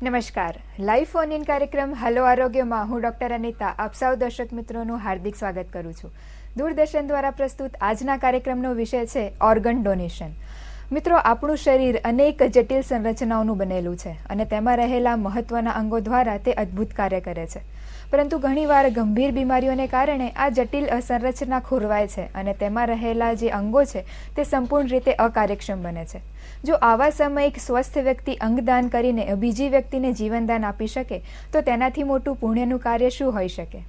નમસ્કાર. Live phone in કાર્યક્રમ hello આરોગ્યમાં હું ડોક્ટર અનિતા આપ સૌ દર્શક મિત્રોનું હાર્દિક સ્વાગત કરું છું. દૂરદર્શન દ્વારા પ્રસ્તુત આજના કાર્યક્રમનો વિષય છે ઓર્ગન ડોનેશન. મિત્રો, આપણું શરીર અનેક જટિલ સંરચનાઓનું બનેલું છે અને તેમાં રહેલા મહત્વના અંગો દ્વારા તે અદ્ભુત કાર્ય કરે છે. પરંતુ ઘણીવાર ગંભીર બીમારીઓને કારણે આ જટિલ સંરચના ખોરવાય છે અને તેમાં રહેલા જે અંગો છે તે સંપૂર્ણ રીતે અકાર્યક્ષમ બને છે. જો આવા સમયે એક સ્વસ્થ વ્યક્તિ અંગદાન કરીને બીજી વ્યક્તિને જીવનદાન આપી શકે તો તેનાથી મોટું પુણ્યનું કાર્ય શું હોઈ શકે?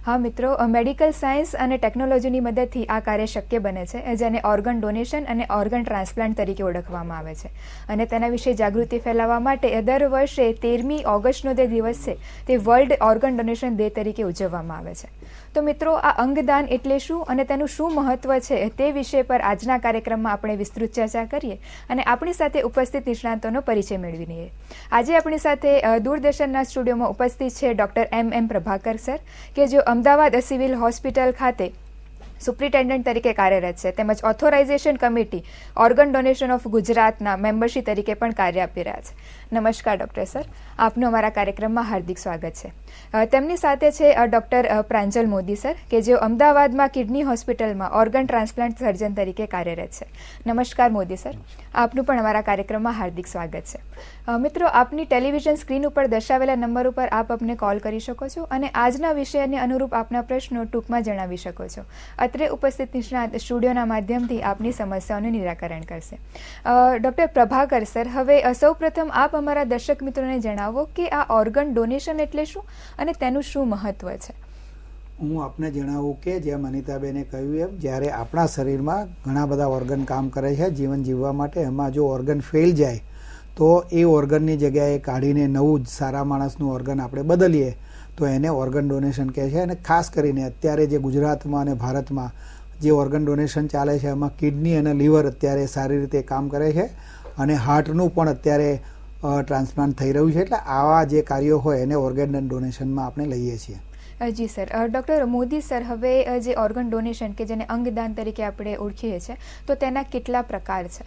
હા મિત્રો, મેડિકલ સાયન્સ અને ટેકનોલોજીની મદદથી આ કાર્ય શક્ય બને છે, જેને ઓર્ગન ડોનેશન અને ઓર્ગન ટ્રાન્સપ્લાન્ટ તરીકે ઓળખવામાં આવે છે. અને તેના વિશે જાગૃતિ ફેલાવવા માટે દર વર્ષે 13મી ઓગસ્ટનો જે દિવસ છે તે વર્લ્ડ ઓર્ગન ડોનેશન ડે તરીકે ઉજવવામાં આવે છે. તો મિત્રો, આ અંગદાન એટલે શું અને તેનું શું મહત્વ છે તે વિષય પર આજના કાર્યક્રમમાં આપણે વિસ્તૃત ચર્ચા કરીએ અને આપણી સાથે ઉપસ્થિત નિષ્ણાંતોનો પરિચય મેળવી લઈએ. આજે આપણી સાથે દૂરદર્શનના સ્ટુડિયોમાં ઉપસ્થિત છે ડૉક્ટર એમ પ્રભાકર સર, કે જેઓ અમદાવાદ સિવિલ હોસ્પિટલ ખાતે સુપ્રિન્ટેન્ડન્ટ તરીકે કાર્યરત છે, તેમજ authorisation committee organ donation of ગુજરાતના મેમ્બરશીપ તરીકે પણ કાર્ય આપી રહ્યા છે. નમસ્કાર ડૉક્ટર સર, આપનું અમારા કાર્યક્રમમાં હાર્દિક સ્વાગત છે. તેમની સાથે છે ડૉક્ટર પ્રાંજલ મોદી સર, કે જેઓ અમદાવાદમાં કિડની હોસ્પિટલમાં ઓર્ગન ટ્રાન્સપ્લાન્ટ સર્જન તરીકે કાર્યરત છે. નમસ્કાર મોદી સર, આપનું પણ અમારા કાર્યક્રમમાં હાર્દિક સ્વાગત છે. મિત્રો, આપની ટેલિવિઝન સ્ક્રીન ઉપર દર્શાવેલા નંબર ઉપર આપ અમને કોલ કરી શકો છો અને આજના વિષયને અનુરૂપ આપના પ્રશ્નો ટૂંકમાં જણાવી શકો છો. અત્રે ઉપસ્થિત નિષ્ણાત સ્ટુડિયોના માધ્યમથી આપની સમસ્યાઓનું નિરાકરણ કરશે. ડૉક્ટર પ્રભાકર સર, હવે સૌપ્રથમ આપ અમારા દર્શક મિત્રોને જણાવો કે આ ઓર્ગન ડોનેશન એટલે શું અને તેનું શું મહત્વ છે? હું આપને જણાવું કે જેમ અનિતાબેને કહ્યું એમ, જ્યારે આપણા શરીરમાં ઘણા બધા ઓર્ગન કામ કરે છે જીવન જીવવા માટે, એમાં જો ઓર્ગન ફેલ જાય તો એ ઓર્ગનની જગ્યાએ કાઢીને નવું જ સારા માણસનું ઓર્ગન આપણે બદલીએ તો એને ઓર્ગન ડોનેશન કહે છે. અને ખાસ કરીને અત્યારે જે ગુજરાતમાં અને ભારતમાં જે ઓર્ગન ડોનેશન ચાલે છે એમાં કિડની અને લીવર અત્યારે સારી રીતે કામ કરે છે અને હાર્ટનું પણ અત્યારે ટ્રાન્સપ્લાન્ટ થઈ રહ્યું છે. એટલે આવા જે કાર્યો હોય એને ઓર્ગન ડોનેશનમાં આપણે લઈએ છીએ. જી સર. ડૉક્ટર મોદી સર, હવે જે ઓર્ગન ડોનેશન કે જેને અંગદાન તરીકે આપણે ઓળખીએ છીએ તો તેના કેટલા પ્રકાર છે?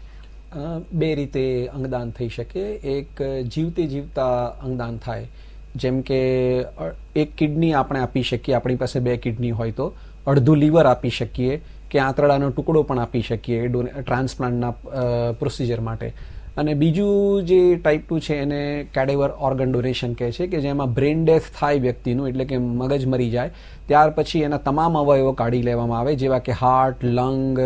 બે રીતે અંગદાન થઈ શકે. એક જીવતે જીવતા અંગદાન થાય, જેમ કે એક કિડની આપણે આપી શકીએ, આપણી પાસે 2 કિડની હોય તો અડધું લીવર આપી શકીએ કે આંતરડાનો ટુકડો પણ આપી શકીએ ટ્રાન્સપ્લાન્ટના પ્રોસિજર માટે. અને બીજું જે ટાઈપનું છે એને કેડેવર ઓર્ગન ડોનેશન કહે છે, કે જેમાં બ્રેન ડેથ થાય વ્યક્તિનું, એટલે કે મગજ મરી જાય ત્યાર પછી એના તમામ અવયવો કાઢી લેવામાં આવે, જેવા કે heart, lung,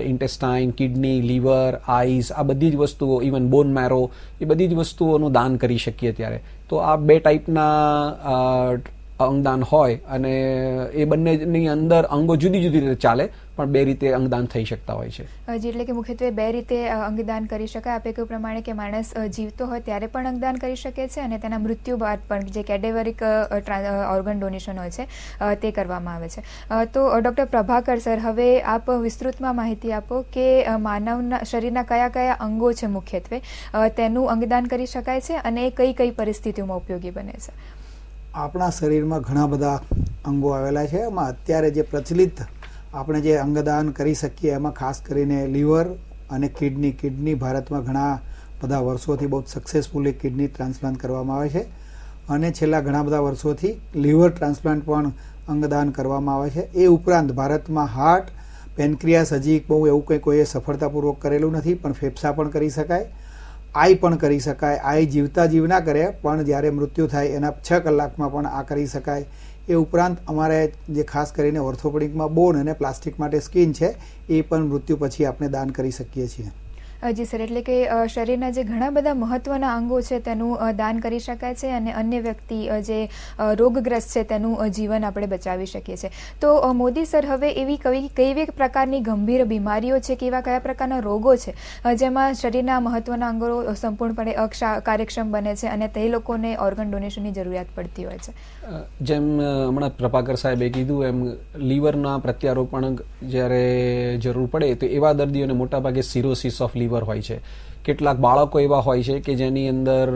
intestine, kidney, liver, eyes, આ બધી જ વસ્તુઓ, ઇવન બોન મેરો, એ બધી જ વસ્તુઓનું દાન કરી શકીએ ત્યારે. તો આ 2 ટાઈપના અંગદાન હોય અને એ બંનેની અંદર અંગો જુદી જુદી રીતે ચાલે, પણ 2 રીતે અંગદાન થઈ શકતા હોય છે. એટલે કે મુખ્યત્વે 2 રીતે અંગદાન કરી શકાય. આપે કહ્યું પ્રમાણે કે માણસ જીવતો હોય ત્યારે પણ અંગદાન કરી શકે છે અને તેના મૃત્યુ બાદ પણ જે કેડેવરિક ઓર્ગન ડોનેશન હોય છે તે કરવામાં આવે છે. તો ડૉક્ટર પ્રભાકર સર, હવે આપ વિસ્તૃતમાં માહિતી આપો કે માનવના શરીરના કયા કયા અંગો છે મુખ્યત્વે તેનું અંગદાન કરી શકાય છે અને કઈ કઈ પરિસ્થિતિઓમાં ઉપયોગી બને છે? આપણા શરીરમાં ઘણા બધા અંગો આવેલા છે. એમાં અત્યારે જે પ્રચલિત આપણે જે અંગદાન કરી શકીએ એમાં ખાસ કરીને લીવર અને કિડની ભારતમાં ઘણા બધા વર્ષોથી બહુ સક્સેસફુલી કિડની ટ્રાન્સપ્લાન્ટ કરવામાં આવે છે અને છેલ્લા ઘણા બધા વર્ષોથી લીવર ટ્રાન્સપ્લાન્ટ પણ અંગદાન કરવામાં આવે છે. એ ઉપરાંત ભારતમાં હાર્ટ, પેનક્રિયાસ હજી બહુ એવું કંઈ કોઈએ સફળતાપૂર્વક કરેલું નથી, પણ ફેફસા પણ કરી શકાય, આઈ પણ કરી શકાય. આઈ જીવતા જીવ ના કરે, પણ જ્યારે મૃત્યુ થાય એના 6 કલાકમાં પણ આ કરી શકાય. એ ઉપરાંત અમારે જે ખાસ કરીને ઓર્થોપેડિકમાં બોન અને પ્લાસ્ટિક માટે સ્કિન છે એ પણ મૃત્યુ પછી આપણે દાન કરી શકીએ છીએ. જી સર, એટલે કે શરીરના જે ઘણા બધા મહત્વના અંગો છે તેનું દાન કરી શકાય છે અને અન્ય વ્યક્તિ જે રોગગ્રસ્ત છે તેનું જીવન આપણે બચાવી શકીએ છીએ. તો મોદી સર, હવે એવી કઈ પ્રકારની ગંભીર બીમારીઓ છે કે એવા કયા પ્રકારના રોગો છે જેમાં શરીરના મહત્વના અંગો સંપૂર્ણપણે કાર્યક્ષમ બને છે અને તે લોકોને ઓર્ગન ડોનેશનની જરૂરિયાત પડતી હોય છે? જેમ હમણાં પ્રભાકર સાહેબે કીધું એમ, લીવરના પ્રત્યારોપણ જ્યારે જરૂર પડે તો એવા દર્દીઓને મોટાભાગે સિરોસિસ ઓફ લીવર હોય છે. કેટલાક બાળકો એવા હોય છે કે જેની અંદર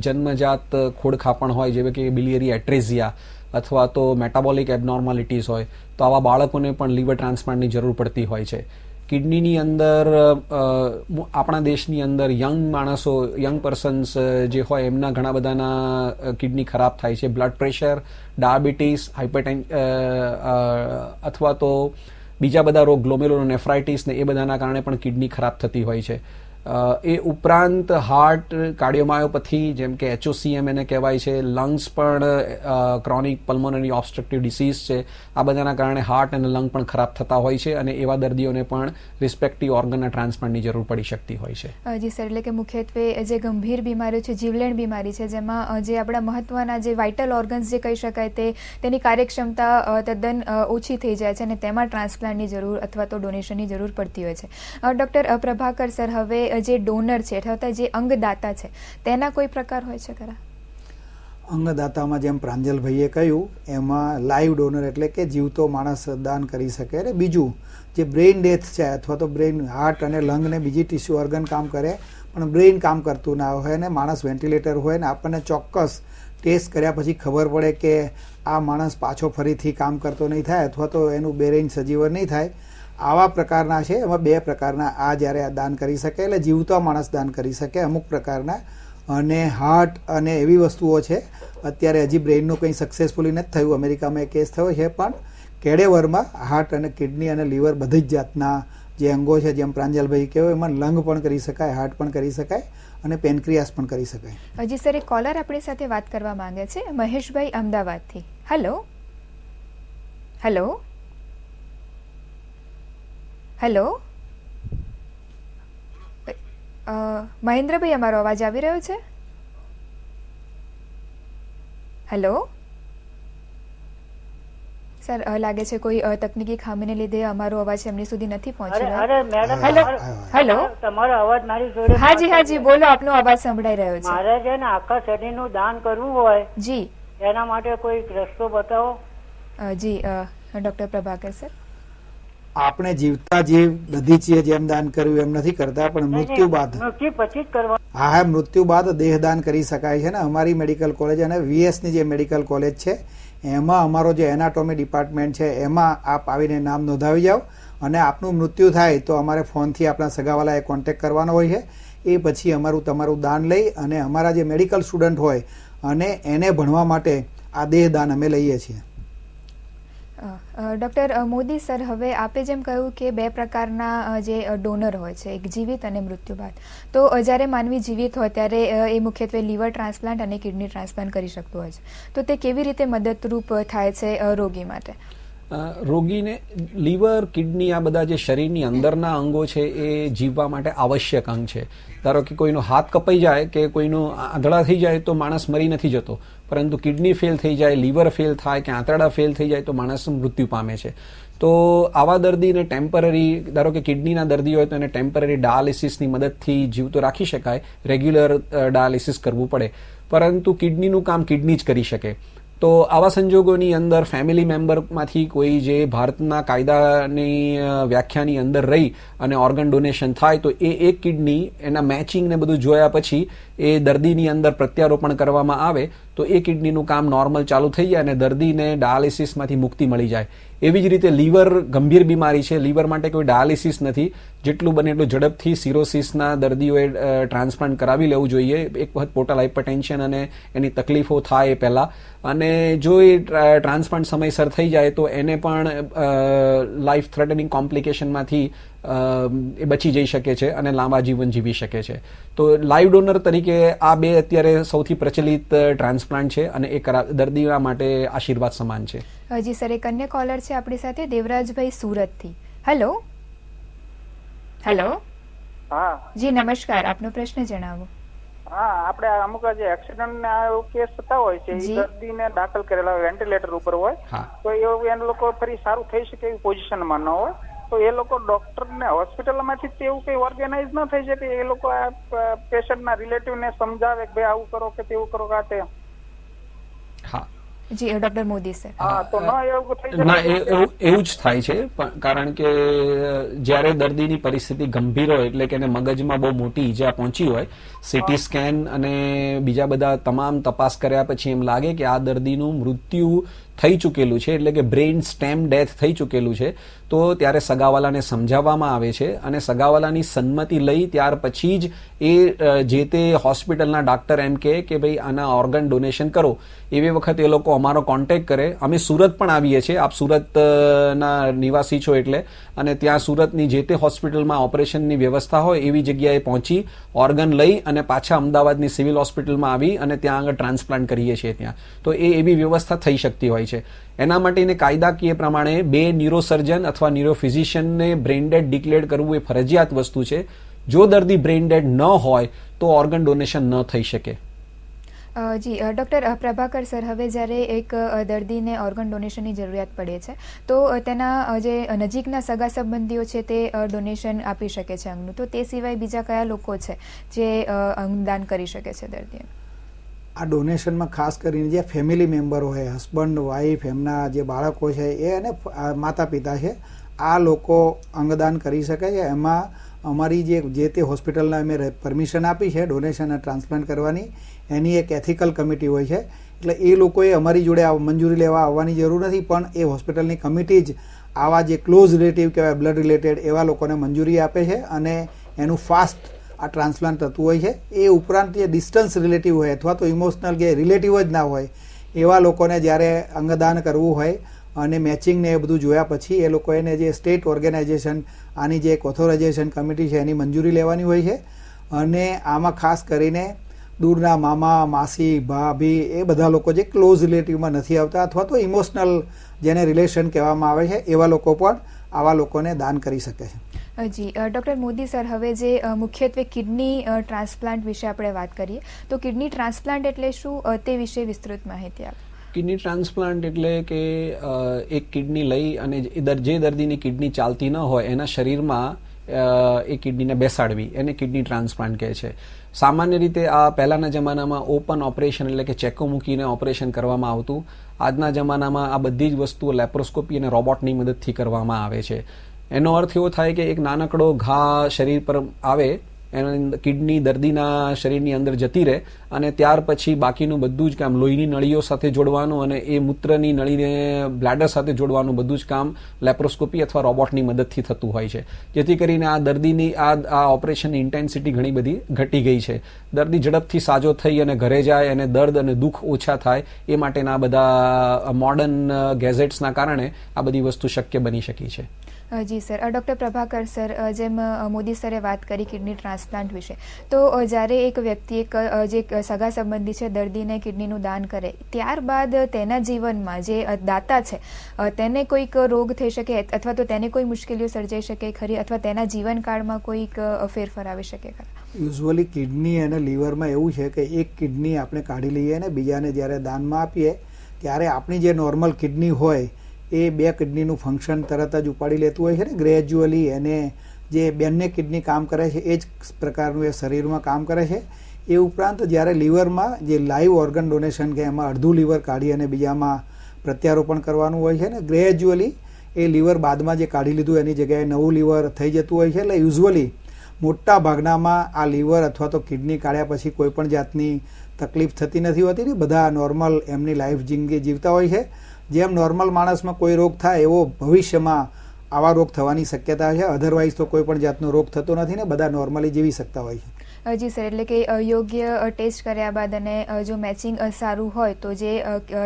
જન્મજાત ખોડખાપણ હોય, જેવી કે બિલિયરી એટ્રેઝિયા અથવા તો મેટાબોલિક એબનોર્માલિટીઝ હોય, તો આવા બાળકોને પણ લીવર ટ્રાન્સપ્લાન્ટની જરૂર પડતી હોય છે. કિડનીની અંદર આપણા દેશની અંદર યંગ પર્સન્સ જે હોય એમના ઘણા બધાના કિડની ખરાબ થાય છે. બ્લડ પ્રેશર, ડાયાબિટીસ, અથવા તો બીજા બધા રોગ, ગ્લોમેરુલોનેફ્રાઇટિસ ને એ બધાના કારણે પણ કિડની ખરાબ થતી હોય છે. એ ઉપરાંત હાર્ટ, કાર્ડિયોમાયોપેથી જેમ કે HOCM એને કહેવાય છે, લંગ્સ પણ ક્રોનિક પલ્મોનરી ઓબ્સ્ટ્રક્ટિવ ડિસીઝ છે. આ બધાના કારણે હાર્ટ અને લંગ પણ ખરાબ થતા હોય છે અને એવા દર્દીઓને પણ રિસ્પેક્ટિવ ઓર્ગનના ટ્રાન્સપ્લાન્ટની જરૂર પડી શકતી હોય છે. જી સર, એટલે કે મુખ્યત્વે જે ગંભીર બીમારીઓ છે, જીવલેણ બીમારી છે, જેમાં જે આપણા મહત્વના જે વાઇટલ ઓર્ગન્સ જે કહી શકાય તેની કાર્યક્ષમતા તદ્દન ઓછી થઈ જાય છે અને તેમાં ટ્રાન્સપ્લાન્ટની જરૂર અથવા તો ડોનેશનની જરૂર પડતી હોય છે. ડૉક્ટર પ્રભાકર સર, હવે જે ડોનર છે અથવા જે અંગદાતા છે તેના કોઈ પ્રકાર હોય છે ખરા? અંગદાતામાં જેમ પ્રાંજલભાઈએ કહ્યું એમાં લાઈવ ડોનર એટલે કે જીવતો માણસ દાન કરી શકે. અને બીજું જે બ્રેઇન ડેથ છે અથવા તો બ્રેઇન, હાર્ટ અને લંગ ને બીજી ટિશ્યુ ઓર્ગન કામ કરે પણ બ્રેઇન કામ કરતું ના હોય ને માણસ વેન્ટિલેટર હોય ને આપણને ચોક્કસ ટેસ્ટ કર્યા પછી ખબર પડે કે આ માણસ પાછો ફરીથી કામ કરતો નહીં થાય અથવા તો એનું બ્રેઇન સજીવન નહીં થાય, આવા પ્રકારના છે. એમાં બે પ્રકારના આ જ્યારે દાન કરી શકે એટલે જીવતો માણસ દાન કરી શકે અમુક પ્રકારના. અને હાર્ટ અને એવી વસ્તુઓ છે, અત્યારે હજી બ્રેઇનનું કંઈ સક્સેસફુલી નથી થયું, અમેરિકામાં એક કેસ થયો છે, પણ કેડેવરમાં હાર્ટ અને કિડની અને લીવર બધી જ જાતના જે અંગો છે જેમ પ્રાંજલભાઈ કહેવાય એમાં લંગ પણ કરી શકાય, હાર્ટ પણ કરી શકાય અને પેનક્રિયાસ પણ કરી શકાય. હજી સર, એક કોલર આપણી સાથે વાત કરવા માંગે છે, મહેશભાઈ અમદાવાદથી. હેલો હેલો હેલો મહેન્દ્રભાઈ, અમારો અવાજ આવી રહ્યો છે? હેલો સર, લાગે છે કોઈ તકનીકી ખામીને લીધે અમારો અવાજ એમની સુધી નથી પહોંચી રહ્યો. અરે મેડમ, હેલો હેલો, તમારો અવાજ મારી જોડે. હાજી હાજી, બોલો, આપનો અવાજ સંભળાઈ રહ્યો છે. મારે છે ને આખા શરીરનું દાન કરવું હોય જી, એના માટે કોઈ રસ્તો બતાવો. જી ડોક્ટર પ્રભાકર સર. આપણે જીવતા જીવ બધી ચીજ જેમ દાન કર્યું એમ નથી કરતા, પણ મૃત્યુ બાદ, મૃત્યુ પછી જ કરવા. હા, મૃત્યુ બાદ દેહદાન કરી શકાય છે ને. અમારી મેડિકલ કોલેજ અને VSની જે મેડિકલ કોલેજ છે એમાં અમારો જે એનાટોમી ડિપાર્ટમેન્ટ છે એમાં આપ આવીને નામ નોંધાવી જાઓ અને આપનું મૃત્યુ થાય તો અમારે ફોનથી આપણા સગાવાલાએ કોન્ટેક્ટ કરવાનો હોય છે. એ પછી અમારું તમારું દાન લઈ અને અમારા જે મેડિકલ સ્ટુડન્ટ હોય અને એને ભણવા માટે આ દેહદાન અમે લઈએ છીએ. ડૉક્ટર મોદી સર, હવે આપે જેમ કહ્યું કે બે પ્રકારના જે ડોનર હોય છે, એક જીવિત અને મૃત્યુ બાદ. તો જ્યારે માનવી જીવિત હોય ત્યારે એ મુખ્યત્વે લીવર ટ્રાન્સપ્લાન્ટ અને કિડની ટ્રાન્સપ્લાન્ટ કરી શકતો હોય છે, તો તે કેવી રીતે મદદરૂપ થાય છે રોગી માટે? રોગીને લીવર, કિડની, આ બધા જે શરીરની અંદરના અંગો છે એ જીવવા માટે આવશ્યક અંગ છે. ધારો કે કોઈનો હાથ કપાઈ જાય કે કોઈનું આંધળા થઈ જાય તો માણસ મરી નથી જતો, પરંતુ કિડની ફેલ થઈ જાય, લીવર ફેલ થાય કે આંતરડા ફેલ થઈ જાય તો માણસ મૃત્યુ પામે છે. તો આવા દર્દીને ટેમ્પરરી, ધારો કે કિડનીના દર્દી હોય તો એને ટેમ્પરરી ડાયાલિસિસની મદદથી જીવતો રાખી શકાય, રેગ્યુલર ડાયાલિસિસ કરવું પડે, પરંતુ કિડનીનું કામ કિડની જ કરી શકે. તો આવા સંજોગોની અંદર ફેમિલી મેમ્બરમાંથી કોઈ જે ભારતના કાયદાની વ્યાખ્યાની અંદર રહી અને ઓર્ગન ડોનેશન થાય તો એ એક કિડની એના મેચિંગ ને બધું જોયા પછી એ દર્દીની અંદર પ્રત્યારોપણ કરવામાં આવે તો એ કિડનીનું કામ નોર્મલ ચાલુ થઈ જાય અને દર્દીને ડાયાલિસિસમાંથી મુક્તિ મળી જાય. એવી જ રીતે લીવર ગંભીર બીમારી છે, લીવર માટે કોઈ ડાયાલિસિસ નથી. જેટલું બને એટલું ઝડપથી સિરોસિસના દર્દીઓએ ટ્રાન્સપ્લાન્ટ કરાવી લેવું જોઈએ એક વખત પોર્ટલ હાઇપરટેન્શન અને એની તકલીફો થાય એ પહેલાં. અને જો એ ટ્રાન્સપ્લાન્ટ સમયસર થઈ જાય તો એને પણ લાઈફ થ્રેટનિંગ કોમ્પ્લિકેશનમાંથી એ બચી જઈ શકે છે અને લાંબા જીવન જીવી શકે છે. તો લાઈવ ડોનર તરીકે આ બે અત્યારે સૌથી પ્રચલિત ટ્રાન્સપ્લાન્ટ છે અને એ દર્દીઓ માટે આશીર્વાદ સમાન છે. જી સર, એક અન્ય કોલર છે આપણી સાથે, દેવરાજભાઈ સુરતથી. Hello hello. હા જી નમસ્કાર, આપનો પ્રશ્ન જણાવો. હા, આપણે અમુક જે એક્સિડન્ટ કેસ થતા હોય છે એ દર્દીને દાખલ કરેલા હોય, વેન્ટિલેટર ઉપર હોય, તો એ લોકો ફરી સારું થઈ શકે એવી પોઝિશનમાં ન હોય તો એ લોકો ડોક્ટરને હોસ્પિટલમાંથી તેવું કઈ ઓર્ગેનાઇઝ ન થઈ શકે, એ લોકો આ પેશન્ટના રિલેટિવને સમજાવે કે ભાઈ આવું કરો કે તેવું કરો કાટે. હા જી ડોક્ટર મોદી સર. ના, એવું જ થાય છે, કારણ કે જ્યારે દર્દીની પરિસ્થિતિ ગંભીર હોય એટલે કે એને મગજમાં બહુ મોટી ઈજા પહોંચી હોય, સીટી સ્કેન અને બીજા બધા તમામ તપાસ કર્યા પછી એમ લાગે કે આ દર્દીનું મૃત્યુ થઈ ચૂકેલું છે, એટલે કે બ્રેઇન સ્ટેમ ડેથ થઈ ચૂકેલું છે, તો ત્યારે સગાવાલાને સમજાવવામાં આવે છે અને સગાવાલાની સંમતિ લઈ ત્યાર પછી જ એ જે તે હોસ્પિટલના ડાક્ટર એમ કહે કે ભાઈ આના ઓર્ગન ડોનેશન કરો. એવી વખત એ લોકો અમારો કોન્ટેક્ટ કરે. અમે સુરત પણ આવીએ છીએ, આપ સુરતના નિવાસી છો એટલે, અને ત્યાં સુરતની જે તે હોસ્પિટલમાં ઓપરેશનની વ્યવસ્થા હોય એવી જગ્યાએ પહોંચી ઓર્ગન લઈ અને પાછા અમદાવાદની સિવિલ હોસ્પિટલમાં આવી અને ત્યાં આગળ ટ્રાન્સપ્લાન્ટ કરીએ છીએ ત્યાં. તો એ એવી વ્યવસ્થા થઈ શકતી હોય છે. એના માટેને કાયદાકીય પ્રમાણે 2 ન્યુરોસર્જન અથવા ન્યુરોફિઝિશિયનને બ્રેઇન ડેડ ડિક્લેર કરવું એ ફરજિયાત વસ્તુ છે. જો દર્દી બ્રેઇન ડેડ ન હોય તો ઓર્ગન ડોનેશન ન થઈ શકે. જી ડૉક્ટર પ્રભાકર સર, હવે જ્યારે એક દર્દીને ઓર્ગન ડોનેશનની જરૂરિયાત પડે છે તો તેના જે નજીકના સગા સંબંધીઓ છે તે ડોનેશન આપી શકે છે અંગનું, તો તે સિવાય બીજા કયા લોકો છે જે અંગદાન કરી શકે છે દર્દીને? આ ડોનેશનમાં ખાસ કરીને જે ફેમિલી મેમ્બર હોય, હસબન્ડ વાઈફ, એમના જે બાળકો છે એ અને માતા પિતા છે, આ લોકો અંગદાન કરી શકે છે. એમાં અમારી જે તે હોસ્પિટલને અમે પરમિશન આપી છે ડોનેશન અને ટ્રાન્સપ્લાન્ટ કરવાની, એની એક એથિકલ કમિટી હોય છે. એટલે એ લોકોએ અમારી જોડે મંજૂરી લેવા આવવાની જરૂર નથી, પણ એ હોસ્પિટલની કમિટી જ આવા જે ક્લોઝ રિલેટિવ કહેવાય, બ્લડ રિલેટેડ, એવા લોકોને મંજૂરી આપે છે અને એનું ફાસ્ટ આ ટ્રાન્સપ્લાન્ટ થતું હોય છે. એ ઉપરાંત જે ડિસ્ટન્સ રિલેટિવ હોય અથવા તો ઇમોશનલ કે રિલેટિવ જ ના હોય એવા લોકોને જ્યારે અંગદાન કરવું હોય અને મેચિંગ ને એ બધું જોયા પછી એ લોકો એને જે સ્ટેટ ઓર્ગેનાઇઝેશન, આની જે એક ઓથોરાઇઝેશન કમિટી છે એની મંજૂરી લેવાની હોય છે. અને આમાં ખાસ કરીને દૂરના મામા, માસી, ભાભી, એ બધા લોકો જે ક્લોઝ રિલેટિવમાં નથી આવતા અથવા તો ઇમોશનલ જેને રિલેશન કહેવામાં આવે છે એવા લોકો પણ આવા લોકોને દાન કરી શકે છે. જી ડૉક્ટર મોદી સર, હવે જે મુખ્યત્વે કિડની ટ્રાન્સપ્લાન્ટ વિશે આપણે વાત કરીએ તો કિડની ટ્રાન્સપ્લાન્ટ એટલે શું, તે વિશે વિસ્તૃત માહિતી આપો. કિડની ટ્રાન્સપ્લાન્ટ એટલે કે એક કિડની લઈ અને જે દર્દીની કિડની ચાલતી ન હોય એના શરીરમાં એ કિડનીને બેસાડવી, એને કિડની ટ્રાન્સપ્લાન્ટ કહે છે. સામાન્ય રીતે આ પહેલાના જમાનામાં ઓપન ઓપરેશન એટલે કે ચેકો મૂકીને ઓપરેશન કરવામાં આવતું. આજના જમાનામાં આ બધી જ વસ્તુઓ લેપ્રોસ્કોપી અને રોબોટની મદદથી કરવામાં આવે છે. એનો અર્થ એવો થાય કે એક નાનકડો ઘા શરીર પર આવે, એના કિડની દર્દીના શરીરની અંદર જતી રહે અને ત્યાર પછી બાકીનું બધું જ કામ લોહીની નળીઓ સાથે જોડવાનું અને એ મૂત્રની નળીને બ્લેડર સાથે જોડવાનું બધું જ કામ લેપ્રોસ્કોપી અથવા રોબોટની મદદથી થતું હોય છે. જેથી કરીને આ દર્દીની આ ઓપરેશનની ઇન્ટેન્સિટી ઘણી બધી ઘટી ગઈ છે. દર્દી ઝડપથી સાજો થઈ અને ઘરે જાય અને દર્દ અને દુઃખ ઓછા થાય એ માટેના બધા મોડર્ન ગેઝેટ્સના કારણે આ બધી વસ્તુ શક્ય બની શકી છે. જી સર. ડૉક્ટર પ્રભાકર સર, જેમ મોદી સરે વાત કરી કિડની ટ્રાન્સપ્લાન્ટ વિશે, તો જ્યારે એક વ્યક્તિ જે સગા સંબંધી છે દર્દીને કિડનીનું દાન કરે, ત્યારબાદ તેના જીવનમાં જે દાતા છે તેને કોઈક રોગ થઈ શકે અથવા તો તેને કોઈ મુશ્કેલીઓ સર્જાઈ શકે ખરી, અથવા તેના જીવનકાળમાં કોઈક ફેરફાર આવી શકે ખરા? યુઝ્યુઅલી કિડની અને લીવરમાં એવું છે કે એક કિડની આપણે કાઢી લઈએ અને બીજાને જ્યારે દાનમાં આપીએ ત્યારે આપણી જે નોર્મલ કિડની હોય એ 2 કિડનીનું ફંક્શન તરત જ ઉપાડી લેતું હોય છે ને ગ્રેજ્યુઅલી એને જે બંને કિડની કામ કરે છે એ જ પ્રકારનું એ શરીરમાં કામ કરે છે. એ ઉપરાંત જ્યારે લીવરમાં જે લાઈવ ઓર્ગન ડોનેશન કે એમાં અડધું લીવર કાઢી અને બીજામાં પ્રત્યારોપણ કરવાનું હોય છે ને ગ્રેજ્યુઅલી એ લીવર બાદમાં જે કાઢી લીધું એની જગ્યાએ નવું લીવર થઈ જતું હોય છે. એટલે યુઝ્યુઅલી મોટા ભાગનામાં આ લીવર અથવા તો કિડની કાઢ્યા પછી કોઈ પણ જાતની તકલીફ થતી નથી હોતી ને, બધા નોર્મલ એમની લાઈફ જિંદગી જીવતા હોય છે. જેમ નોર્મલ માણસમાં કોઈ રોગ થાય એવો ભવિષ્યમાં આવા રોગ થવાની શક્યતા છે. અધરવાઇઝ તો કોઈ પણ જાતનો રોગ થતો નથી ને બધા નોર્મલી જીવી શકતા હોય છે. જી સર, એટલે કે યોગ્ય ટેસ્ટ કર્યા બાદ અને જો મેચિંગ સારું હોય તો જે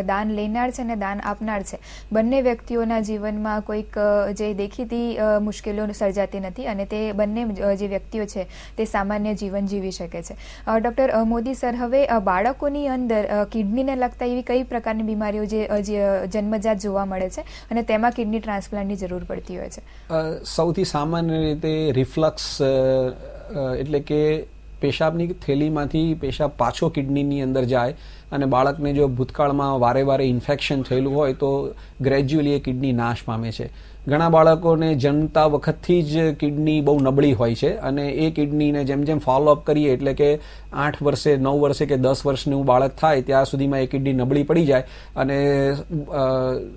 દાન લેનાર છે અને દાન આપનાર છે બંને વ્યક્તિઓના જીવનમાં કોઈક જે દેખીતી મુશ્કેલીઓ સર્જાતી નથી અને તે બંને જે વ્યક્તિઓ છે તે સામાન્ય જીવન જીવી શકે છે. ડૉક્ટર મોદી સર, હવે બાળકોની અંદર કિડનીને લગતા એવી કઈ પ્રકારની બીમારીઓ જે જન્મજાત જોવા મળે છે અને તેમાં કિડની ટ્રાન્સપ્લાન્ટની જરૂર પડતી હોય છે? સૌથી સામાન્ય રીતે રિફ્લક્સ એટલે કે પેશાબની થેલીમાંથી પેશાબ પાછો કિડનીની અંદર જાય અને બાળકને જો ભૂતકાળમાં વારે વારે ઇન્ફેક્શન થયેલું હોય તો ગ્રેજ્યુઅલી એ કિડની નાશ પામે છે. ઘણા બાળકોને જન્મતા વખતથી જ કિડની બહુ નબળી હોય છે અને એ કિડનીને જેમ જેમ ફોલોઅપ કરીએ એટલે કે 8 વર્ષે 9 વર્ષે કે 10 વર્ષનું બાળક થાય ત્યાં સુધીમાં એ કિડની નબળી પડી જાય અને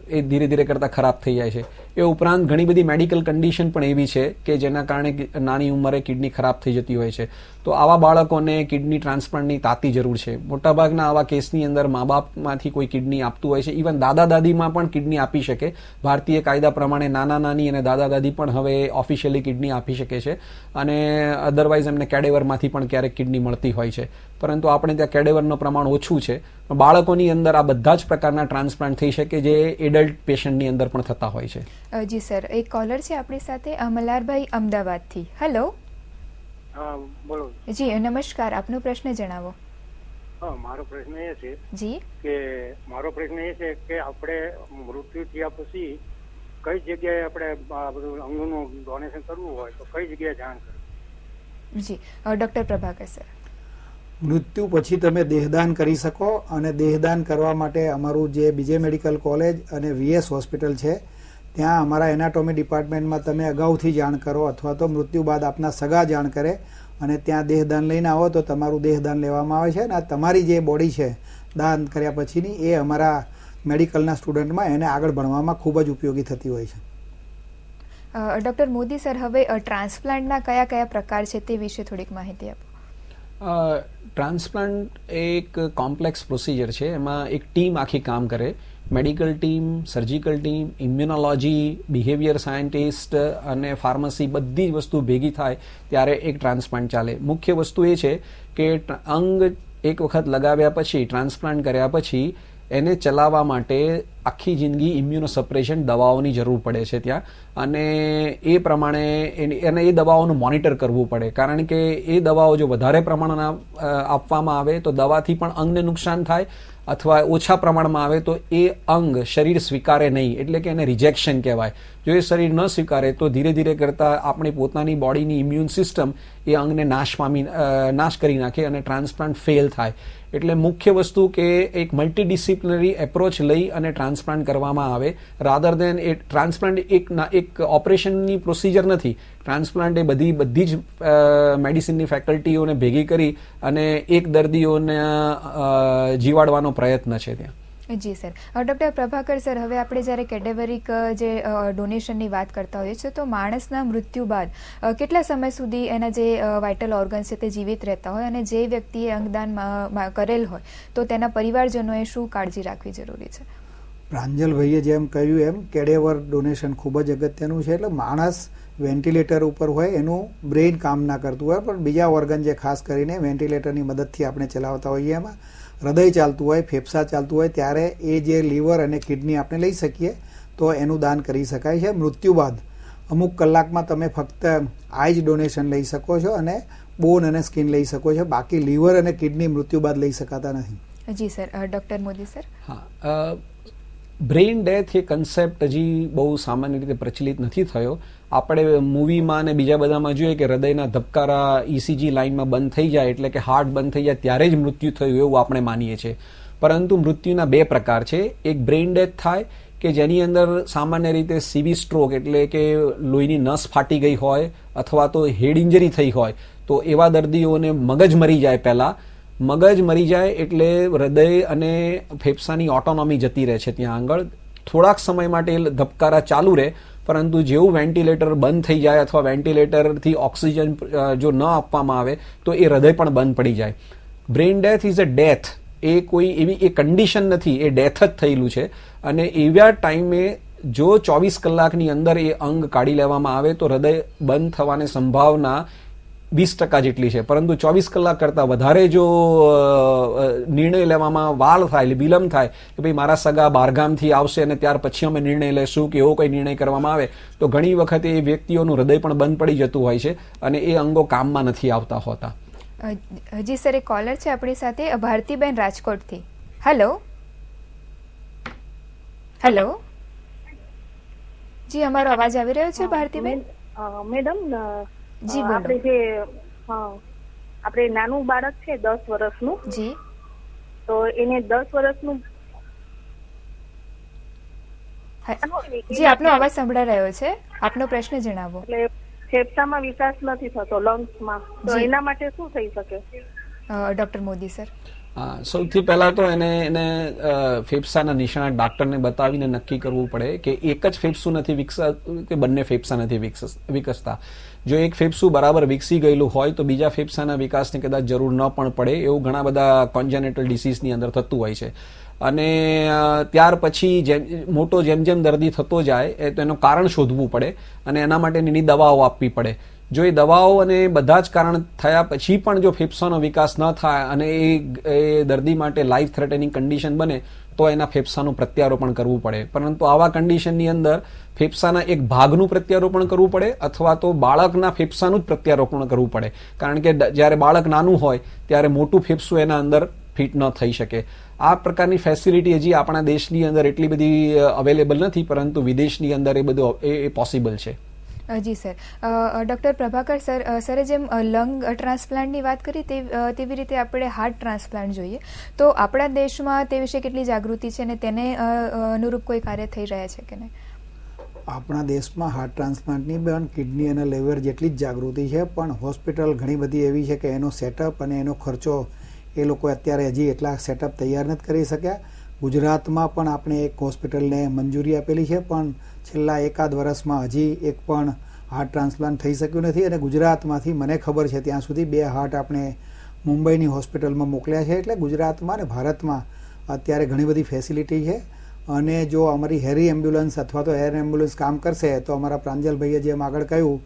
એ ધીરે ધીરે કરતાં ખરાબ થઈ જાય છે. એ ઉપરાંત ઘણી બધી મેડિકલ કન્ડિશન પણ એવી છે કે જેના કારણે નાની ઉંમરે કિડની ખરાબ થઈ જતી હોય છે. તો આવા બાળકોને કિડની ટ્રાન્સપ્લાન્ટની તાતી જરૂર છે. મોટાભાગના આવા કેસની અંદર મા બાપમાંથી કોઈ કિડની આપતું હોય છે. ઇવન દાદા દાદીમાં પણ કિડની આપી શકે. ભારતીય કાયદા પ્રમાણે નાના નાની અને દાદા દાદી પણ હવે ઓફિશિયલી કિડની આપી શકે છે અને અધરવાઇઝ એમને કેડેવરમાંથી પણ ક્યારેક કિડની મળતી હોય છે. પરંતુ આપણે ત્યાં કેડેવરનું પ્રમાણ ઓછું છે. બાળકોની અંદર આ બધા જ પ્રકારના ટ્રાન્સપ્લાન્ટ થઈ શકે જે એડલ્ટ પેશન્ટની અંદર પણ થતા હોય છે. જી સર, એક કોલર છે આપણી સાથે, મલ્હારભાઈ અમદાવાદથી. હેલો. હા બોલો. જી નમસ્કાર, આપનો પ્રશ્ન જણાવો. હા, મારો પ્રશ્ન એ છે જી કે આપણે મૃત્યુ થયા પછી કઈ જગ્યાએ આપણે આ બધું અંગનું ડોનેશન કરવું હોય તો કઈ જગ્યાએ જાણ કરવી? જી ડોક્ટર પ્રભાકર સર. મૃત્યુ પછી તમે દેહદાન કરી શકો અને દેહદાન કરવા માટે અમારું જે બીજે મેડિકલ કોલેજ અને વીએસ હોસ્પિટલ છે ત્યાં અમારા એનાટોમી ડિપાર્ટમેન્ટમાં તમે અગાઉથી જાણ કરો અથવા તો મૃત્યુ બાદ આપના સગા જાણ કરે અને ત્યાં દેહદાન લઈને આવો તો તમારું દેહદાન લેવામાં આવે છે અને તમારી જે બોડી છે દાન કર્યા પછીની એ અમારા મેડિકલના સ્ટુડન્ટમાં એને આગળ ભણવામાં ખૂબ જ ઉપયોગી થતી હોય છે. ડોક્ટર મોદી સર, હવે ટ્રાન્સપ્લાન્ટના કયા કયા પ્રકાર છે તે વિશે થોડીક માહિતી આપો. ટ્રાન્સપ્લાન્ટ એક કોમ્પ્લેક્સ પ્રોસિજર છે. એમાં એક ટીમ આખી કામ કરે. Medical team, surgical team, immunology, behaviour scientist અને ફાર્મસી બધી જ વસ્તુ ભેગી થાય ત્યારે એક ટ્રાન્સપ્લાન્ટ ચાલે. મુખ્ય વસ્તુ એ છે કે અંગ એક વખત લગાવ્યા પછી, ટ્રાન્સપ્લાન્ટ કર્યા પછી એને ચલાવવા માટે આખી જિંદગી ઇમ્યુનોસપ્રેશન દવાઓની જરૂર પડે છે ત્યાં અને એ પ્રમાણે એને એ દવાઓનું મોનિટર કરવું પડે. કારણ કે એ દવાઓ જો વધારે પ્રમાણમાં આપવામાં આવે તો દવાથી પણ અંગને નુકસાન થાય અથવા ઓછા પ્રમાણમાં આવે તો એ અંગ શરીર સ્વીકારે નહીં, એટલે કે એને રિજેક્શન કહેવાય. જો એ શરીર ન સ્વીકારે તો ધીરે ધીરે કરતાં આપણી પોતાની બોડીની ઇમ્યુન સિસ્ટમ એ અંગને નાશ કરી નાખે અને ટ્રાન્સપ્લાન્ટ ફેલ થાય. એટલે મુખ્ય વસ્તુ કે એક મલ્ટીડિસિપ્લિનરી એપ્રોચ લઈ અને ટ્રાન્સપ્લાન્ટ કરવામાં આવે રાધર દેન એ ટ્રાન્સપ્લાન્ટ એક ઓપરેશનની પ્રોસિજર નથી. ટ્રાન્સપ્લાન્ટ એ બધી જ મેડિસિનની ફેકલ્ટીઓને ભેગી કરી અને એક દર્દીઓને જીવાડવાનો પ્રયત્ન છે ત્યાં. જી સર. ડૉક્ટર પ્રભાકર સર, હવે આપણે જ્યારે કેડેવરિક જે ડોનેશનની વાત કરતા હોઈએ છીએ તો માણસના મૃત્યુ બાદ કેટલા સમય સુધી એના જે વાઇટલ ઓર્ગન્સ છે તે જીવિત રહેતા હોય અને જે વ્યક્તિએ અંગદાન કરેલ હોય તો તેના પરિવારજનોએ શું કાળજી રાખવી જરૂરી છે? પ્રાંજલભાઈએ જેમ કહ્યું એમ કેડેવર ડોનેશન ખૂબ જ અગત્યનું છે. એટલે માણસ વેન્ટિલેટર ઉપર હોય, એનું બ્રેઇન કામ ના કરતું હોય પણ બીજા ઓર્ગન જે ખાસ કરીને વેન્ટિલેટરની મદદથી આપણે ચલાવતા હોઈએ એમાં હૃદય ચાલતું હોય, ફેફસા ચાલતું હોય ત્યારે એ જે લીવર અને કિડની આપણે લઈ શકીએ તો એનું દાન કરી શકાય છે. મૃત્યુ બાદ અમુક કલાકમાં તમે ફક્ત આઈજ ડોનેશન લઈ શકો છો અને બોન અને સ્કિન લઈ શકો છો. બાકી લીવર અને કિડની મૃત્યુ બાદ લઈ શકાતા નથી. જી સર. Doctor Modi sir. હા, બ્રેઇન ડેથ એ કન્સેપ્ટ હજી બહુ સામાન્ય રીતે પ્રચલિત નથી થયો. આપણે મૂવીમાં અને બીજા બધામાં જોઈએ કે હૃદયના ધબકારા ઇસીજી લાઇનમાં બંધ થઈ જાય એટલે કે હાર્ટ બંધ થઈ જાય ત્યારે જ મૃત્યુ થયું એવું આપણે માનીએ છીએ. પરંતુ મૃત્યુના બે પ્રકાર છે. એક બ્રેઇન ડેથ થાય કે જેની અંદર સામાન્ય રીતે સીવી સ્ટ્રોક એટલે કે લોહીની નસ ફાટી ગઈ હોય અથવા તો હેડ ઇન્જરી થઈ હોય તો એવા દર્દીઓને મગજ મરી જાય. પહેલાં મગજ મરી જાય એટલે હૃદય અને ફેફસાની ઓટોનોમી જતી રહે છે ત્યાં આગળ. થોડાક સમય માટે ધબકારા ચાલુ રહે પરંતુ જેવું વેન્ટિલેટર બંધ થઈ જાય અથવા વેન્ટિલેટરથી ઓક્સિજન જો ન આપવામાં આવે તો એ હૃદય પણ બંધ પડી જાય. Brain death is a death. એ કોઈ એવી એ કન્ડિશન નથી, એ ડેથ જ થયેલું છે અને એવા ટાઈમે જો 24 કલાકની અંદર એ અંગ કાઢી લેવામાં આવે તો હૃદય બંધ થવાની સંભાવના 20% જેટલી છે. પરંતુ 24 કલાક કરતાં વધારે જો નિર્ણય લેવામાં વાલ થાય, વિલંબ થાય કે ભાઈ મારા સગા બહારગામથી આવશે અને ત્યાર પછી અમે નિર્ણય લેશું કે એવો કોઈ નિર્ણય કરવામાં આવે તો ઘણી વખત એ વ્યક્તિઓનું હૃદય પણ બંધ પડી જતું હોય છે અને એ અંગો કામમાં નથી આવતા હોતા. જી સર, એક કોલર છે આપણી સાથે, ભારતીબેન રાજકોટથી. હેલો. હેલો. જી, અમારો અવાજ આવી રહ્યો છે ભારતીબેન? મેડમ, જી બોલો. આપણે નાનું બાળક છે 10 વર્ષનું. જી. તો એને 10 વર્ષનું જી આપનો અવાજ સંભળાઈ રહ્યો છે, આપનો પ્રશ્ન જણાવો. એટલે ફેફસામાં વિકાસ નથી થતો, લંગ્સમાં, તો એના માટે શું થઈ શકે? Doctor Modi sir. સૌથી પહેલા તો એને ફેફસાના નિષ્ણાત ડોક્ટરને બતાવીને નક્કી કરવું પડે કે એક જ ફેફસું નથી વિકસતું કે બંને ફેફસા નથી વિકસતા. જો એક ફેફસું બરાબર વિકસી ગયેલું હોય તો બીજા ફેફસાના વિકાસની કદાચ જરૂર ન પણ પડે, એવું ઘણા બધા કોન્જેનિટલ ડિસીઝની અંદર થતું હોય છે. અને ત્યાર પછી જેમ જેમ દર્દી થતો જાય તો એનું કારણ શોધવું પડે અને એના માટેની દવાઓ આપવી પડે. જો એ દવાઓ અને બધા જ કારણ થયા પછી પણ જો ફેફસાનો વિકાસ ન થાય અને એ દર્દી માટે લાઈફ થ્રેટનિંગ કન્ડિશન બને તો એના ફેફસાનું પ્રત્યારોપણ કરવું પડે. પરંતુ આવા કન્ડિશનની અંદર ફેફસાના એક ભાગનું પ્રત્યારોપણ કરવું પડે અથવા તો બાળકના ફેફસાનું જ પ્રત્યારોપણ કરવું પડે. કારણ કે જ્યારે બાળક નાનું હોય ત્યારે મોટું ફેફસું એના અંદર ફિટ ન થઈ શકે. આ પ્રકારની ફેસિલિટી હજી આપણા દેશની અંદર એટલી બધી અવેલેબલ નથી, પરંતુ વિદેશની અંદર એ બધું એ પોસિબલ છે. જી સર. ડૉક્ટર પ્રભાકર સરે જેમ લંગ ટ્રાન્સપ્લાન્ટની વાત કરી તેવી રીતે આપણે હાર્ટ ટ્રાન્સપ્લાન્ટ જોઈએ તો આપણા દેશમાં તે વિશે કેટલી જાગૃતિ છે અને તેને અનુરૂપ કોઈ કાર્ય થઈ રહ્યા છે કે નહીં? આપણા દેશમાં હાર્ટ ટ્રાન્સપ્લાન્ટની પણ કિડની અને લીવર જેટલી જ જાગૃતિ છે, પણ હોસ્પિટલ ઘણી બધી એવી છે કે એનો સેટઅપ અને એનો ખર્ચો એ લોકો અત્યારે હજી એટલા સેટઅપ તૈયાર નથી કરી શક્યા. ગુજરાતમાં પણ આપણે એક હોસ્પિટલને મંજૂરી આપેલી છે, પણ છેલ્લા એકાદ વર્ષમાં હજી એક પણ હાર્ટ ટ્રાન્સપ્લાન્ટ થઈ શક્યું નથી. અને ગુજરાતમાંથી મને ખબર છે ત્યાં સુધી 2 હાર્ટ આપણે મુંબઈની હોસ્પિટલમાં મોકલ્યા છે. એટલે ગુજરાતમાં અને ભારતમાં અત્યારે ઘણી બધી ફેસિલિટી છે. અને જો અમારી હેરી એમ્બ્યુલન્સ અથવા તો એર એમ્બ્યુલન્સ કામ કરશે તો અમારા પ્રાંજલભાઈએ જેમ આગળ કહ્યું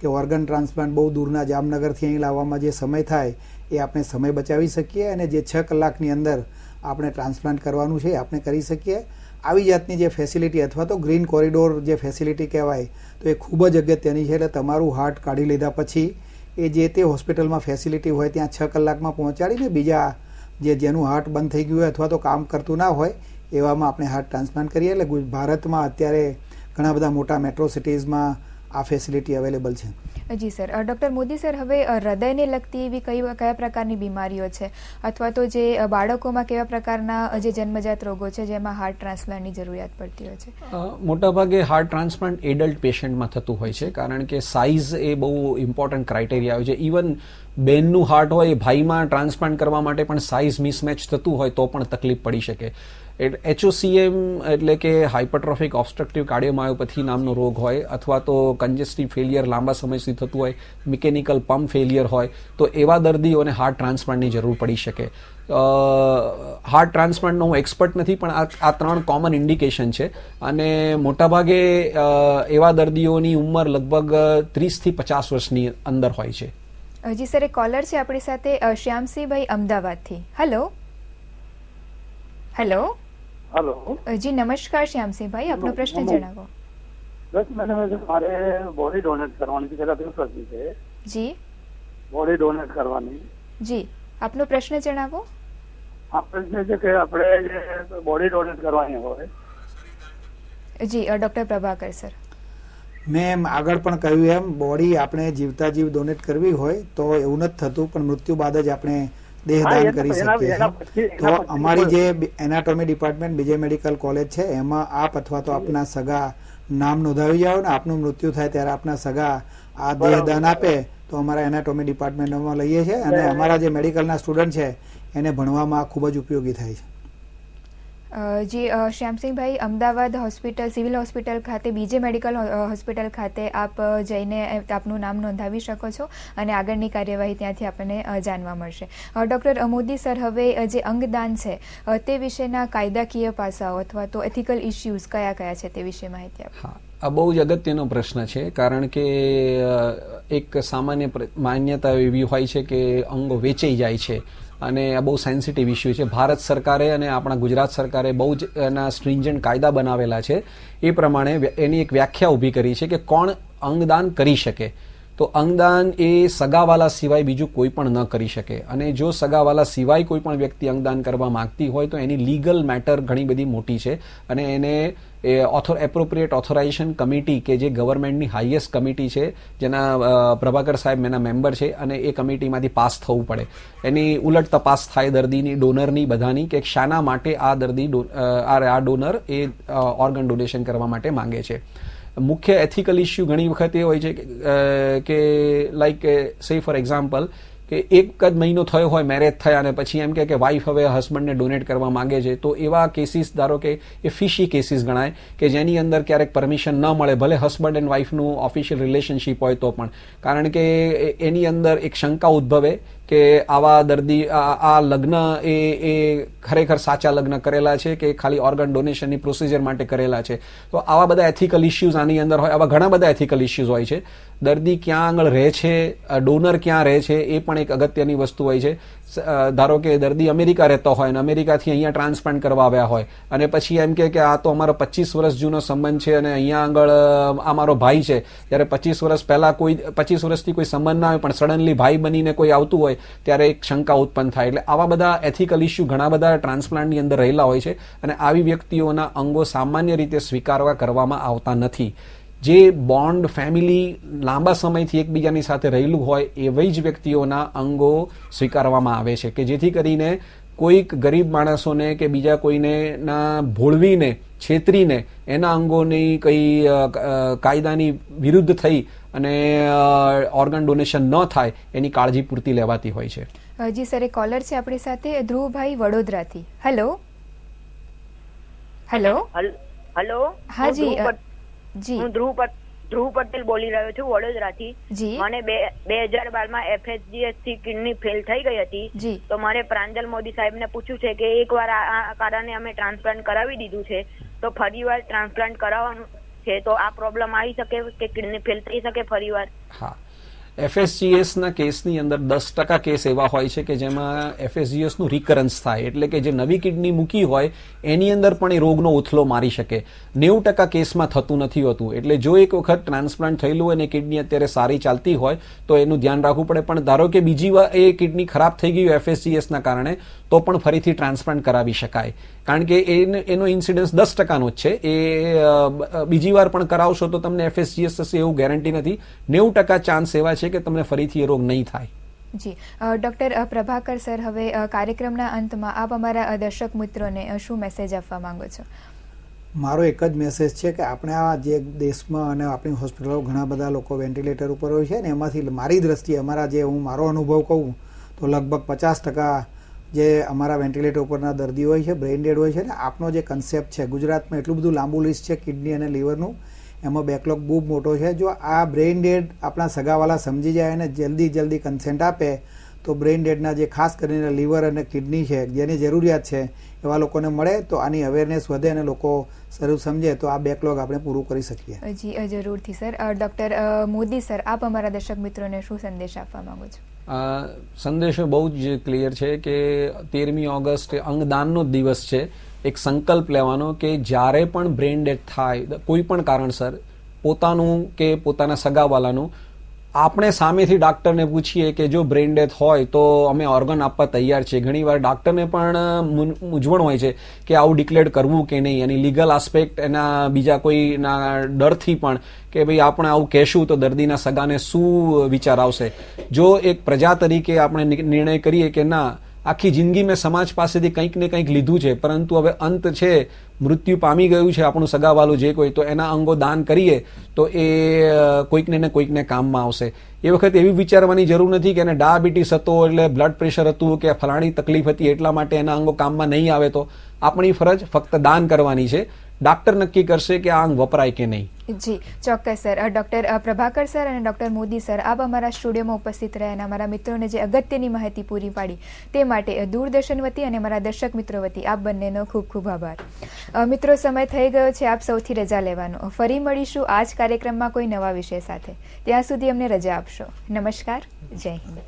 કે ઓર્ગન ટ્રાન્સપ્લાન્ટ બહુ દૂરના જામનગરથી અહીં લાવવામાં જે સમય થાય એ આપણે સમય બચાવી શકીએ અને જે 6 કલાકની અંદર આપણે ટ્રાન્સપ્લાન્ટ કરવાનું છે આપણે કરી શકીએ. આવી જાતની જે ફેસિલિટી અથવા તો ગ્રીન કોરિડોર જે ફેસિલિટી કહેવાય તો એ ખૂબ જ અગત્યની છે. એટલે તમારું હાર્ટ કાઢી લીધા પછી એ જે તે હોસ્પિટલમાં ફેસિલિટી હોય ત્યાં 6 કલાકમાં પહોંચાડીને બીજા જેનું હાર્ટ બંધ થઈ ગયું હોય અથવા તો કામ કરતું ના હોય એવામાં આપણે હાર્ટ ટ્રાન્સપ્લાન્ટ કરીએ. એટલે ભારતમાં અત્યારે ઘણા બધા મોટા મેટ્રો સિટીઝમાં આ ફેસિલિટી અવેલેબલ છે. જી સર. ડૉક્ટર મોદી સર, હવે હૃદયને લગતી એવી કયા પ્રકારની બીમારીઓ છે અથવા તો જે બાળકોમાં કેવા પ્રકારના જે જન્મજાત રોગો છે જેમાં હાર્ટ ટ્રાન્સપ્લાન્ટની જરૂરિયાત પડતી હોય છે? મોટાભાગે હાર્ટ ટ્રાન્સપ્લાન્ટ એડલ્ટ પેશન્ટમાં થતું હોય છે, કારણ કે સાઇઝ એ બહુ ઇમ્પોર્ટન્ટ ક્રાઇટેરિયા હોય છે. ઇવન બેનનું હાર્ટ હોય એ ભાઈમાં ટ્રાન્સપ્લાન્ટ કરવા માટે પણ સાઇઝ મિસમેચ થતું હોય તો પણ તકલીફ પડી શકે. HOCM એટલે કે હાઇપરટ્રોફિક ઓબ્સ્ટ્રક્ટિવ કાર્ડિયોમાયોપેથી નામનો રોગ હોય અથવા તો કન્જેસ્ટિવ ફેલિયર લાંબા સમયથી થતું હોય, મિકેનિકલ પમ્પ ફેલિયર હોય તો એવા દર્દીઓને હાર્ટ ટ્રાન્સપ્લાન્ટની જરૂર પડી શકે. હાર્ટ ટ્રાન્સપ્લાન્ટનો હું એક્સપર્ટ નથી, પણ આ 3 કોમન ઇન્ડિકેશન છે અને મોટાભાગે એવા દર્દીઓની ઉંમર લગભગ 30 થી 50 વર્ષની અંદર હોય છે. જી સર, એક કોલર છે આપણી સાથે, શ્યામસિંહભાઈ અમદાવાદથી. હેલો. હેલો. હેલો. જી નમસ્કાર શ્યામસિંહભાઈ, આપનો પ્રશ્ન જણાવો. બસ મેડમ, મારે બોડી ડોનેટ કરવાની છે. પહેલા તો પ્રશ્ન છે. જી. બોડી ડોનેટ કરવાની. જી, આપનો પ્રશ્ન જણાવો. આ પ્રશ્ન છે કે આપણે જે બોડી ડોનેટ કરવાની હોય. જી ડૉક્ટર પ્રભાકર સર. મેં આગળ પણ કહ્યું એમ બોડી આપણે જીવતા જીવ ડોનેટ કરવી હોય તો એવું નથી થતું, પણ મૃત્યુ બાદ જ આપણે દેહદાન કરી શકીએ. તો અમારી જે એનાટોમી ડિપાર્ટમેન્ટ બીજે મેડિકલ કોલેજ છે એમાં આપ અથવા તો આપના સગા નામ નોંધાવી જાઓ ને આપનું મૃત્યુ થાય ત્યારે આપના સગા આ દેહદાન આપે તો અમારા એનાટોમી ડિપાર્ટમેન્ટમાં લઈએ છીએ અને અમારા જે મેડિકલના સ્ટુડન્ટ છે એને ભણવામાં ખૂબ જ ઉપયોગી થાય છે. જી શ્યામસિંહભાઈ, અમદાવાદ હોસ્પિટલ, સિવિલ હોસ્પિટલ ખાતે, બીજે મેડિકલ હોસ્પિટલ ખાતે આપ જઈને આપનું નામ નોંધાવી શકો છો અને આગળની કાર્યવાહી ત્યાંથી આપણને જાણવા મળશે. ડૉક્ટર મોદી સર, હવે જે અંગદાન છે તે વિશેના કાયદાકીય પાસાઓ અથવા તો એથિકલ ઇશ્યુઝ કયા કયા છે તે વિશે માહિતી આપો. હા, આ બહુ જ અગત્યનો પ્રશ્ન છે, કારણ કે એક સામાન્ય માન્યતા એવી હોય છે કે અંગો વેચાઈ જાય છે અને આ બહુ સેન્સિટિવ ઇસ્યુ છે. ભારત સરકારે અને આપણા ગુજરાત સરકારે બહુ જ એના સ્ટ્રિન્જન્ટ કાયદા બનાવેલા છે. એ પ્રમાણે એની એક વ્યાખ્યા ઊભી કરી છે કે કોણ અંગદાન કરી શકે. તો અંગદાન એ સગાવાલા સિવાય બીજું કોઈ પણ ન કરી શકે અને જો સગાવાલા સિવાય કોઈ પણ વ્યક્તિ અંગદાન કરવા માંગતી હોય તો એની લીગલ મેટર ઘણી બધી મોટી છે અને એને એપ્રોપ્રિએટ ઓથોરાઇઝેશન કમિટી કે જે ગવર્મેન્ટની હાઈએસ્ટ કમિટી છે, જેના પ્રભાકર સાહેબ એના મેમ્બર છે અને એ કમિટીમાંથી પાસ થવું પડે. એની ઉલટ તપાસ થાય દર્દીની, ડોનરની, બધાની કે શાના માટે આ દર્દી આ ડોનર એ ઓર્ગન ડોનેશન કરવા માટે માંગે છે. મુખ્ય એથિકલ ઇસ્યુ ઘણી વખત એ હોય છે કે લાઈક સે ફોર એક્ઝામ્પલ કે એક જ મહિનો થયો હોય મેરેજ થયા અને પછી એમ કે વાઈફ હવે હસબન્ડને ડોનેટ કરવા માંગે છે, તો એવા કેસીસ ધારો કે એ ફિશી કેસીસ ગણાય કે જેની અંદર ક્યારેક પરમિશન ન મળે, ભલે હસબન્ડ એન્ડ વાઈફનું ઓફિશિયલ રિલેશનશીપ હોય તો પણ, કારણ કે એની અંદર એક શંકા ઉદ્ભવે કે આવા દર્દી આ લગ્ન એ ખરેખર સાચા લગ્ન કરેલા છે કે ખાલી ઓર્ગન ડોનેશનની પ્રોસિજર માટે કરેલા છે. તો આવા બધા એથિકલ ઇસ્યુઝ આની અંદર હોય, આવા ઘણા બધા એથિકલ ઇસ્યુઝ હોય છે. દર્દી ક્યાં આગળ રહે છે, ડોનર ક્યાં રહે છે, એ પણ એક અગત્યની વસ્તુ હોય છે. ધારો કે દર્દી અમેરિકા રહેતો હોય અને અમેરિકાથી અહીંયા ટ્રાન્સપ્લાન્ટ કરવા આવ્યા હોય અને પછી એમ કે આ તો અમારો 25 વર્ષ જૂનો સંબંધ છે અને અહીંયા આગળ આ મારો ભાઈ છે, ત્યારે 25 વર્ષ પહેલા 25 વર્ષથી કોઈ સંબંધ ના હોય પણ સડનલી ભાઈ બનીને કોઈ આવતું હોય ત્યારે એક શંકા ઉત્પન્ન થાય. એટલે આવા બધા એથિકલ ઇસ્યુ ઘણા બધા ટ્રાન્સપ્લાન્ટની અંદર રહેલા હોય છે અને આવી વ્યક્તિઓના અંગો સામાન્ય રીતે સ્વીકારવા કરવામાં આવતા નથી. જે બોન્ડ ફેમિલી લાંબા સમયથી એકબીજાની સાથે રહેલું હોય એવી જ વ્યક્તિઓના અંગો સ્વીકારવામાં આવે છે કે જેથી કરીને કોઈક ગરીબ માણસોને કે બીજા કોઈને ભોળવીને છેતરીને એના અંગોની કઈ કાયદાની વિરુદ્ધ થઈ અને ઓર્ગન ડોનેશન ન થાય એની કાળજી પૂરતી લેવાતી હોય છે. જી સર, એક કોલર છે આપણી સાથે, ધ્રુવભાઈ વડોદરાથી. Hello hello hello. હા જી જી, હું ધ્રુવ પટેલ બોલી રહ્યો છું વડોદરાથી. મને 2012 માં FSGS થી કિડની ફેલ થઈ ગઈ હતી. તો મારે પ્રાંજલ મોદી સાહેબને પૂછ્યું છે કે એકવાર આ કારણે અમે ટ્રાન્સપ્લાન્ટ કરાવી દીધું છે, તો ફરીવાર ટ્રાન્સપ્લાન્ટ કરાવવાનું છે તો આ પ્રોબ્લેમ આવી શકે કે કિડની ફેલ થઈ શકે ફરીવાર? હા, FSGS ના કેસની અંદર 10% કેસ એવા હોય છે કે જેમાં FSGS નું રિકરન્સ થાય, એટલે કે જે નવી કિડની મૂકી હોય એની અંદર પણ એ રોગનો ઉથલો મારી શકે. 90% કેસમાં થતું નથી હોતું. એટલે જો એક વખત ટ્રાન્સપ્લાન્ટ થયેલું હોય અને કિડની અત્યારે સારી ચાલતી હોય તો એનું ધ્યાન રાખવું પડે. પણ ધારો કે બીજી વાર એ કિડની ખરાબ થઈ ગઈ FSGS ના કારણે, તો પણ ફરીથી ટ્રાન્સપ્લાન્ટ કરાવી શકાય, કારણ કે એનો ઇન્સિડન્સ 10%નો જ છે. એ બીજી વાર પણ કરાવશો તો તમને FSGS થશે એવું ગેરંટી નથી. 90% ચાન્સ એવા છે કે તમને ફરીથી એ રોગ નહીં થાય. જી ડોક્ટર પ્રભાકર સર, હવે કાર્યક્રમના અંતમાં આપ અમારા દર્શક મિત્રોને શું મેસેજ આપવા માંગો છો? મારો એક જ મેસેજ છે કે આપણે આ જે દેશમાં અને આપણી હોસ્પિટલો ઘણા બધા લોકો વેન્ટિલેટર ઉપર હોય છે ને, એમાંથી મારી દ્રષ્ટિએ હું મારો અનુભવ કહું તો લગભગ 50% જે અમારા વેન્ટિલેટર ઉપરના દર્દીઓ હોય છે બ્રેઇન ડેડ હોય છે ને. આપનો જે કન્સેપ્ટ છે, ગુજરાતમાં એટલું બધું લાંબુ લિસ્ટ છે કિડની અને લીવરનું, એમાં બેકલોગ બહુ મોટો છે. જો આ બ્રેઇન ડેડ આપણા સગાવાલા સમજી જાય અને જલ્દી કન્સેન્ટ આપે તો બ્રેઇન ડેડના જે ખાસ કરીને લીવર અને કિડની છે જેની જરૂરિયાત છે એવા લોકોને મળે તો આની અવેરનેસ વધે અને લોકો શરૂ સમજે તો આ બેકલોગ આપણે પૂરું કરી શકીએ. જી જરૂરથી સર. ડોક્ટર મોદી સર, આપ અમારા દર્શક મિત્રોને શું સંદેશ આપવા માંગો છો? સંદેશો બહુ જ ક્લિયર છે કે 13મી ઓગસ્ટ અંગદાનનો દિવસ છે. એક સંકલ્પ લેવાનો કે જ્યારે પણ બ્રેઇન ડેથ થાય કોઈ પણ કારણસર, પોતાનું કે પોતાના સગાવાલાનું, આપણે સામેથી ડાક્ટરને પૂછીએ કે જો બ્રેઇન ડેથ હોય તો અમે ઓર્ગન આપવા તૈયાર છીએ. ઘણીવાર ડાક્ટરને પણ મૂંઝવણ હોય છે કે આવું ડિક્લેર કરવું કે નહીં, એની લીગલ આસ્પેક્ટ, એના બીજા કોઈના ડરથી પણ કે ભાઈ આપણે આવું કહેશું તો દર્દીના સગાને શું વિચાર આવશે. જો એક પ્રજા તરીકે આપણે નિર્ણય કરીએ કે ના, આખી જિંદગી મેં સમાજ પાસેથી કંઈક ને કંઈક લીધું છે, પરંતુ હવે અંત છે, મૃત્યુ પામી ગયું છે આપણું સગાવાલું જે કોઈ, તો એના અંગો દાન કરીએ તો એ કોઈકને ને કોઈકને કામમાં આવશે. એ વખતે એવી વિચારવાની જરૂર નથી કે એને ડાયાબિટીસ હતો એટલે બ્લડ પ્રેશર હતું કે ફલાણી તકલીફ હતી એટલા માટે એના અંગો કામમાં નહીં આવે. તો આપણી ફરજ ફક્ત દાન કરવાની છે. ડાક્ટર નક્કી કરશે કે આ અંગ વપરાય કે નહીં. જી ચોક્કસ સર. ડોક્ટર પ્રભાકર સર અને ડોક્ટર મોદી સર, આપ અમારા સ્ટુડિયોમાં ઉપસ્થિત રહ્યા અને અમારા મિત્રોને જે અગત્યની માહિતી પૂરી પાડી તે માટે દૂરદર્શન વતી અને અમારા દર્શક મિત્રો વતી આપ બંનેનો ખૂબ ખૂબ આભાર. મિત્રો, સમય થઈ ગયો છે આપ સૌથી રજા લેવાનો. ફરી મળીશું આ જ કાર્યક્રમમાં કોઈ નવા વિષય સાથે. ત્યાં સુધી અમને રજા આપશો. નમસ્કાર. જય હિન્દ.